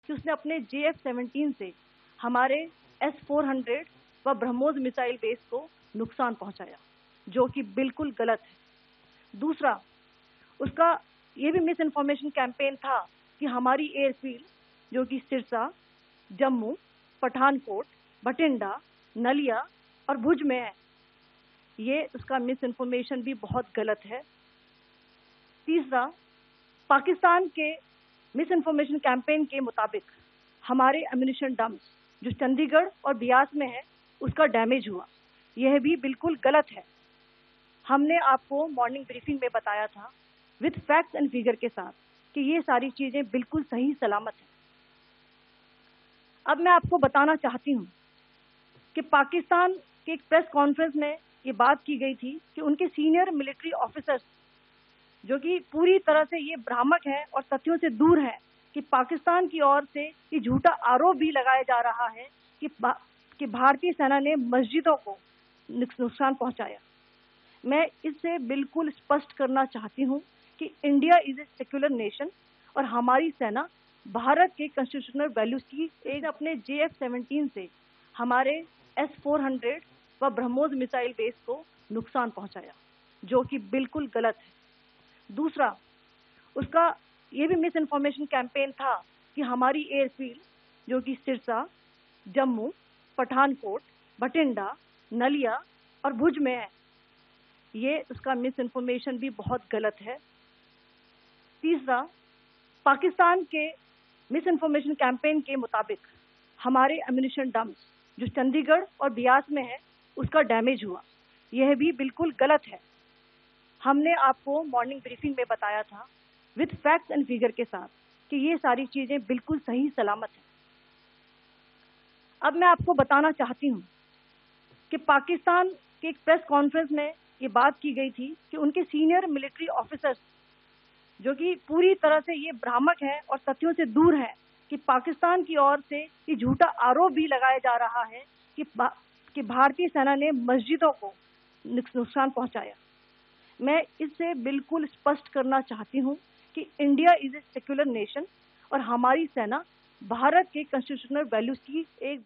कि उसने अपने JF-17 से हमारे S-400 व ब्रह्मोस मिसाइल बेस को नुकसान पहुंचाया, जो कि बिल्कुल गलत है। दूसरा, उसका ये भी मिस इन्फॉर्मेशन कैंपेन था कि हमारी एयरफील्ड जो कि सिरसा, जम्मू, पठानकोट, बठिंडा, नलिया और भुज में है, ये उसका मिस इन्फॉर्मेशन भी बहुत गलत है। तीसरा, पाकिस्तान के मिस इन्फॉर्मेशन कैंपेन के मुताबिक हमारे एम्यूनिशन डम्प्स जो चंडीगढ़ और बियास में है उसका डैमेज हुआ, यह भी बिल्कुल गलत है। हमने आपको मॉर्निंग ब्रीफिंग में बताया था विद फैक्ट्स एंड फिगर के साथ कि ये सारी चीजें बिल्कुल सही सलामत हैं। अब मैं आपको बताना चाहती हूँ कि पाकिस्तान के एक प्रेस कॉन्फ्रेंस में ये बात की गई थी कि उनके सीनियर मिलिट्री ऑफिसर्स जो कि पूरी तरह से ये भ्रामक है और तथ्यों से दूर है कि पाकिस्तान की ओर से ये झूठा आरोप भी लगाया जा रहा है कि भारतीय सेना ने मस्जिदों को नुकसान पहुंचाया। मैं इससे बिल्कुल स्पष्ट करना चाहती हूं कि India is a secular nation और हमारी सेना भारत के कॉन्स्टिट्यूशनल वैल्यूज की एक अपने JF-17 से हमारे S-400 व ब्रह्मोस मिसाइल बेस को नुकसान पहुंचाया, जो कि बिल्कुल गलत है। दूसरा, उसका ये भी मिस इन्फॉर्मेशन कैंपेन था कि हमारी एयरफील्ड जो कि सिरसा, जम्मू, पठानकोट, बठिंडा, नलिया और भुज में है, ये उसका मिस इन्फॉर्मेशन भी बहुत गलत है। तीसरा, पाकिस्तान के मिस इन्फॉर्मेशन कैंपेन के मुताबिक हमारे एम्यूनिशन डम्प्स जो चंडीगढ़ और बियास में है उसका डैमेज हुआ, यह भी बिल्कुल गलत है। हमने आपको मॉर्निंग ब्रीफिंग में बताया था विद फैक्ट्स एंड फिगर के साथ कि ये सारी चीजें बिल्कुल सही सलामत हैं। अब मैं आपको बताना चाहती हूँ कि पाकिस्तान के एक प्रेस कॉन्फ्रेंस में ये बात की गई थी कि उनके सीनियर मिलिट्री ऑफिसर्स जो कि पूरी तरह से ये भ्रामक है और तथ्यों से दूर है कि पाकिस्तान की ओर से ये झूठा आरोप भी लगाया जा रहा है कि भारतीय सेना ने मस्जिदों को नुकसान पहुंचाया। मैं इससे बिल्कुल स्पष्ट करना चाहती हूं कि India is a secular nation और हमारी सेना भारत के कॉन्स्टिट्यूशनल वैल्यूज की एक